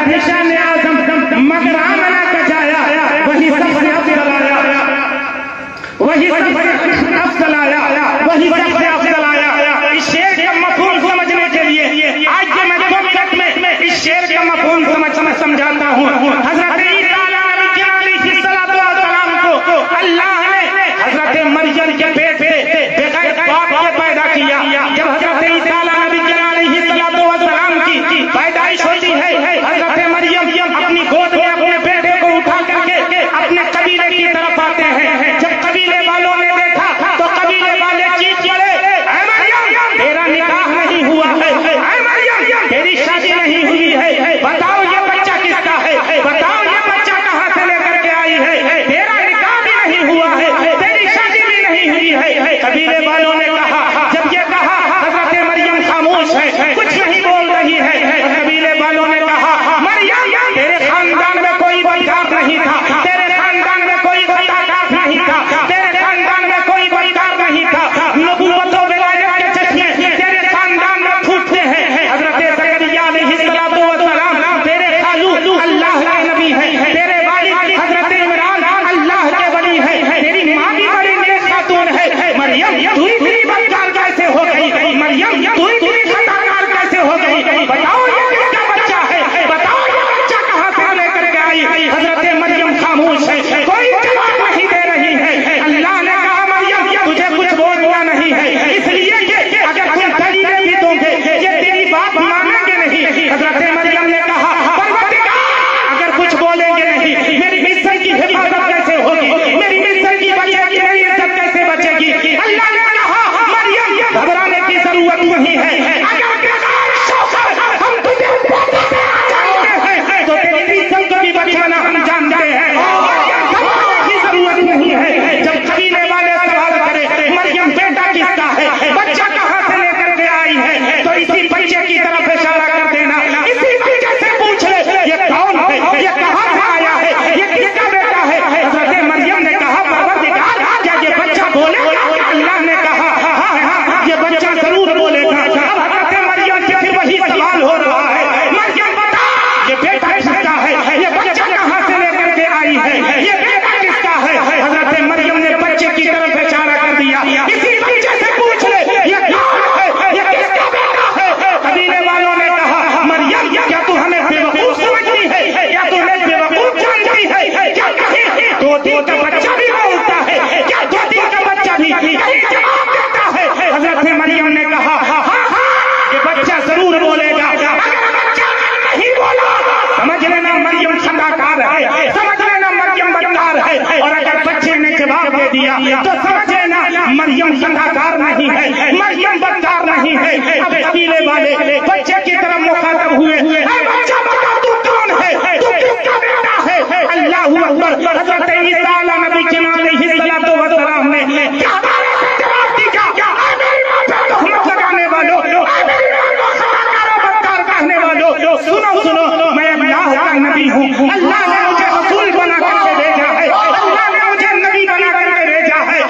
थे शान आजम मगर आमना का जाया वही सबसे अफजल आया, वही सबसे अफजल आया, वही सबसे अफजल आया। इस शेर का मफहूम समझने के लिए आज के मैं 2 मिनट में इस शेर का मफहूम समझाता हूँ। हजरत ईसा अलैहिस्सलाम को अल्लाह ने हजरत मरियम के पेट से बगैर बाप के पैदा किया। जब हजरत ईसा अलैहिस्सलाम की पैदाइश होती है, हजरत मरियम अपनी गोद में अपने बेटे को उठा करके अपने कबीले की तरफ आते हैं। जब कबीले वालों ने देखा तो कबीले वाले चीख पड़े, तेरा निकाह नहीं हुआ है, तेरी शादी नहीं हुई है, बताओ ये बच्चा किसका है, बताओ ये बच्चा कहाँ से लेकर के आई है, तेरा निकाह भी नहीं हुआ है, तेरी शादी भी नहीं हुई है। कबीले वालों ने कहा, जब ये कहा हजरत मरियम खामोश है, कुछ नहीं बोल रही है। कबीले वालों ने कहा, मरियम तेरे खानदान में कोई बदकार नहीं था, तेरे खानदान में कोई बदकार नहीं था, तेरे खानदान में कोई बदकार नहीं था, नबूवत और विलायत के चश्मे तेरे खानदान में फूटते हैं। हजरत ज़करिया अलैहिस्सलाम तेरे खालू अल्लाह के नबी है, तेरे वालिद हजरत इमरान अल्लाह के वली है, तेरी माँ भी बड़ी नेक खातून है। मरियम तू इतनी बदकार कैसे हो गई, मरियम तू इतनी खताकार कैसे हो गई, बताओ ये किसका बच्चा है, बताओ ये बच्चा कहाँ से लेकर के आई। हजरत मरियम खामोश है, कोई जवाब नहीं दे रही है। अल्लाह ने कहा, मरियम तुझे कुछ बोलना नहीं है, इसलिए अगर तुम दलीलें भी दोगे ये तेरी बात मानेंगे नहीं। हजरत मरियम ने कहा, परवरदिगार अगर कुछ बोलेंगे नहीं मेरी इज्जत की हिफाजत कैसे होगी, मेरी इज्जत की बचेगी, मेरी इज्जत कैसे बचेगी। अल्लाह ने कहा, मरियम घबराने की जरूरत नहीं है, अगर हम तुझे तो तेरी इज्जत को भी बचाना हम जानते हैं, घबराने की जरूरत नहीं है। जब कबीले वाले सवाल करे, मरियम बेटा किसका है, बच्चा कहाँ से लेकर के आई है, तो इसी बच्चे की तरफ इशारा कर देना, इसी बच्चे से पूछ ले ये कौन है, ये कहाँ से आया है, ये किसका बेटा है। हजरत मरियम ने कहा, परवरदिगार क्या ये बच्चा बोलेगा। अल्लाह ने कहा, हाँ ये बच्चा जरूर बोलेगा। अब हजरत मरियम से फिर वही सवाल हो रहा है, मरियम बता ये बेटा किसका है, ये बच्चा कहाँ से लेकर के आई है, ये बेटा किसका है। हजरत मरियम ने बच्चे की तरफ इशारा कर दिया, इसी बच्चे से पूछ ले ये कौन है, ये किसका बेटा है। कबीले वालों ने कहा, मरियम क्या तू हमें बेवकूफ समझती है, क्या तू हमें बेवकूफ जानती है, क्या कहीं 2 दिन का बच्चा भी बोलता है, क्या 2 दिन का बच्चा भी जवाब देता है। हजरत मरियम ने कहा, हाँ ये बच्चा जरूर बोलेगा, अगर बच्चा नहीं बोला समझ लेना मरियम खताकार है, समझ लेना मरियम बदकार है, और अगर बच्चे ने जवाब दे दिया तो समझ लेना मरियम खताकार नहीं है, मरियम बदकार नहीं है। अब कबीले वाले बच्चे की तरफ मुखातब हुए, बच्चा बता तू कौन है, तू किसका बेटा है। अल्लाहू अकबर। हजरत ईसा अलैहिस्सलाम ने क्या जवाब दिया, मेरी मां पे तोहमत लगाने वालों, मेरी मां को खताकार बदकार कहने वालों, सुनो सुनो, मैं अल्लाह का नबी हूँ, अल्लाह ने मुझे रसूल बना करके भेजा है, अल्लाह ने मुझे नबी बना करके भेजा है।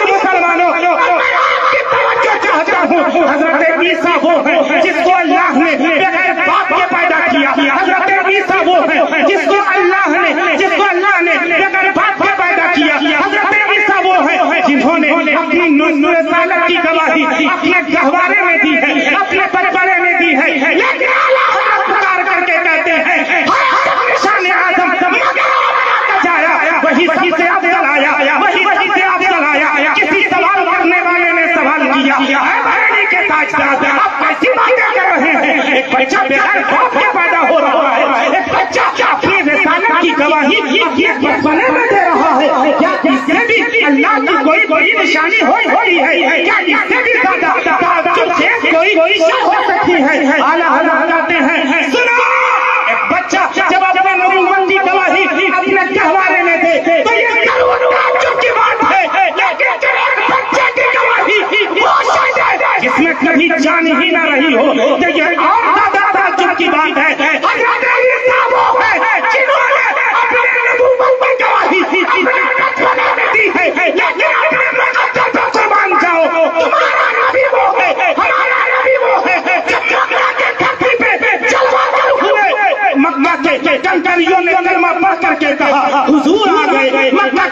मुसलमानों की तवज्जो चाहता हूँ, हजरत ईसा वो है जिसको अल्लाह ने बगैर बाप के पैदा किया, हजरत ईसा वो है जिसको अल्लाह ने बगैर बाप के पैदा किया, हजरत ईसा वो है जिन्होंने अपनी रिसालत की गवाही अपने गहवारे में दी है, अपने बचपने में दी है, लेकिन अल्लाह पुकार करके कहते हैं शान आज़म जाया वही से अफजल आया, वही से अफजल आया। किसी सवाल करने वाले ने सवाल किया, के ताजदार आप कैसी बातें कर रहे हैं, एक बच्चा बगैर बाप के पैदा हो रहा है, एक बच्चा अपनी रिसालत की गवाही अपने बचपने में दे रहा है, क्या इससे भी अल्लाह की कोई निशानी होती है, क्या इससे भी ज्यादा ताज्जुब से कोई शय हो सकती है। आला हज़रत कहते हैं, सुनो एक बच्चा जब अपने नबूवत की गवाही अपने गहवारे में दे तो ये जरूर ताज्जुब की बात है, लेकिन जब एक बच्चे की गवाही वो शय दे जिसमें कभी जान ही ना रही हो तो ये और ज्यादा ताज्जुब की बात है। हज़रत ईसा वो है जिन्होंने अपने नबूवत की गवाही अपने बचपने में दी है, लेकिन अपने मुक़द्दस पर कुर्बान जाओ, तुम्हारा नबी वो है, हमारा नबी वो है, जब जगह के धरती पे जलवा कर मक्का के कंकरियों ने कलमा पढ़ करके कहा हुजूर आ गए। मक्का